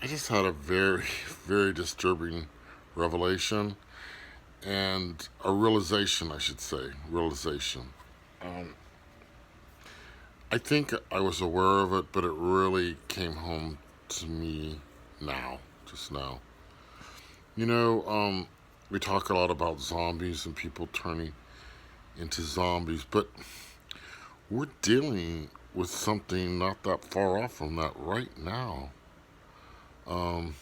I just had a very, very disturbing revelation and a realization, I should say. Realization. Um, I think I was aware of it, but it really came home to me now, just now. You know, we talk a lot about zombies and people turning into zombies, but we're dealing with something not that far off from that right now. Um,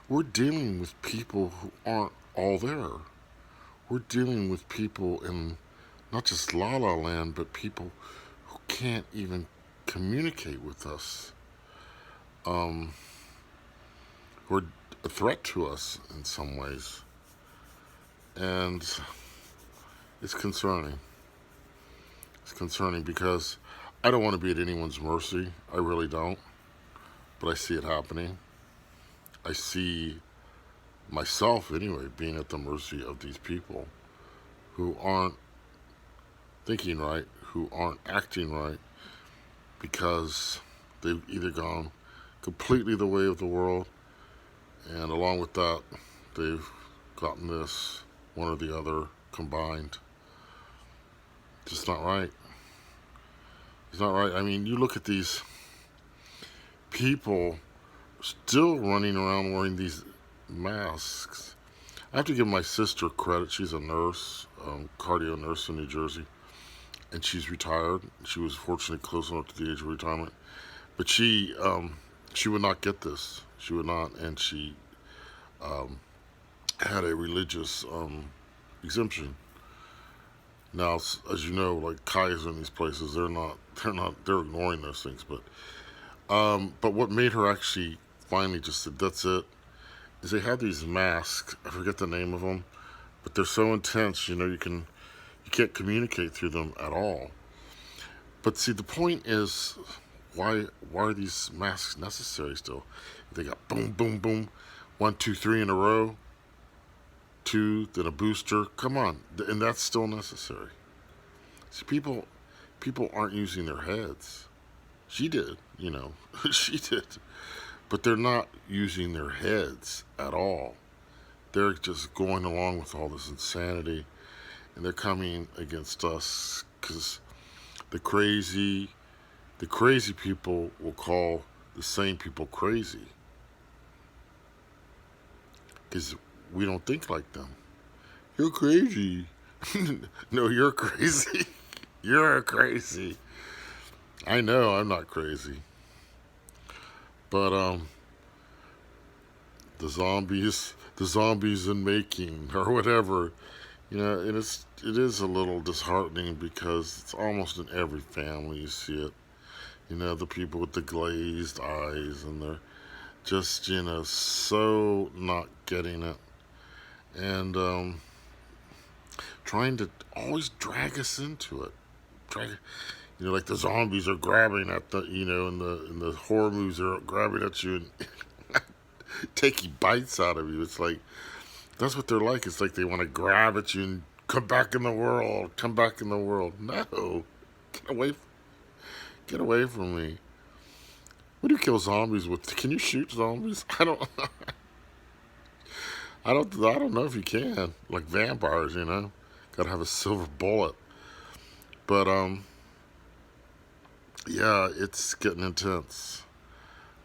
we're dealing with people who aren't all there. We're dealing with people in not just La La Land, but people who can't even communicate with us, um, who are a threat to us in some ways. And it's concerning. It's concerning because I don't want to be at anyone's mercy. I really don't. But I see it happening. I see myself, anyway, being at the mercy of these people who aren't thinking right, who aren't acting right, because they've either gone completely the way of the world, and along with that, they've gotten this, one or the other combined. Just not right. It's not right. I mean, you look at these people still running around wearing these masks. I have to give my sister credit. She's a nurse, cardio nurse in New Jersey, and she's retired. She was fortunately close enough to the age of retirement, but she would not get this. She would not, and she um, had a religious exemption. Now, as you know, like Kai's in these places, they're ignoring those things. But what made her actually finally just said, "That's it," is they have these masks. I forget the name of them, but they're so intense. You can't communicate through them at all. But see, the point is, why are these masks necessary still? They got boom, boom, boom, 1, 2, 3 in a row, two, then a booster. Come on, and that's still necessary. See, people aren't using their heads. She did, she did, but they're not using their heads at all. They're just going along with all this insanity, and they're coming against us because the crazy, the crazy people will call the sane people crazy because we don't think like them. You're crazy. No, you're crazy. You're crazy. I know I'm not crazy, but the zombies in making or whatever, it is a little disheartening because it's almost in every family you see it. The people with the glazed eyes, and they're just so not getting it, and trying to always drag us into it. Drag, like the zombies are grabbing at the, in the horror movies, they're grabbing at you and taking bites out of you. It's like that's what they're like. It's like they want to grab at you and come back in the world. Come back in the world. No, get away, get away from me. What do you kill zombies with? Can you shoot zombies? I don't. I don't know if you can. Like vampires, gotta have a silver bullet. But yeah, it's getting intense.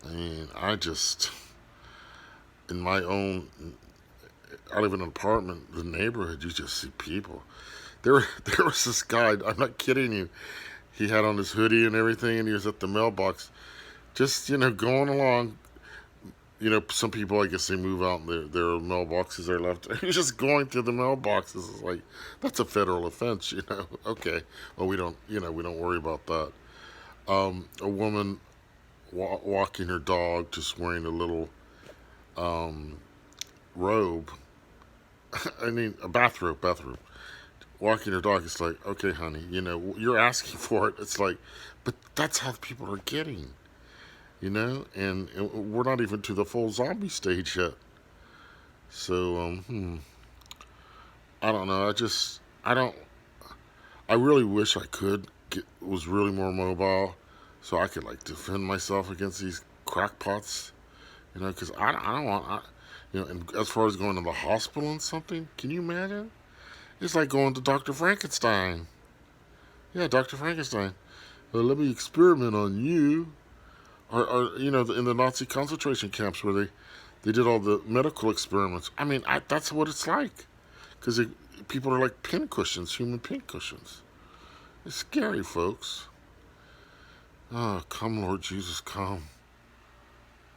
I mean, in my own, I live in an apartment. The neighborhood, you just see people. There, there was this guy. I'm not kidding you. He had on his hoodie and everything, and he was at the mailbox, just going along. Some people, I guess, they move out and their mailboxes are left. He was just going through the mailboxes. It's like that's a federal offense. Okay, well we don't worry about that. A woman walking her dog, just wearing a little um, robe. I mean, a bathrobe. Walking her dog, it's like, okay, honey, you're asking for it. It's like, but that's how people are getting, and we're not even to the full zombie stage yet. So, I don't know. I don't. I really wish I was really more mobile, so I could like defend myself against these crackpots, because I don't want, and as far as going to the hospital and something, can you imagine? It's like going to Dr. Frankenstein. Yeah, Dr. Frankenstein. Well, let me experiment on you. Or in the Nazi concentration camps where they did all the medical experiments. I mean, that's what it's like. Because people are like pincushions, human pincushions. It's scary, folks. Oh, come, Lord Jesus, come.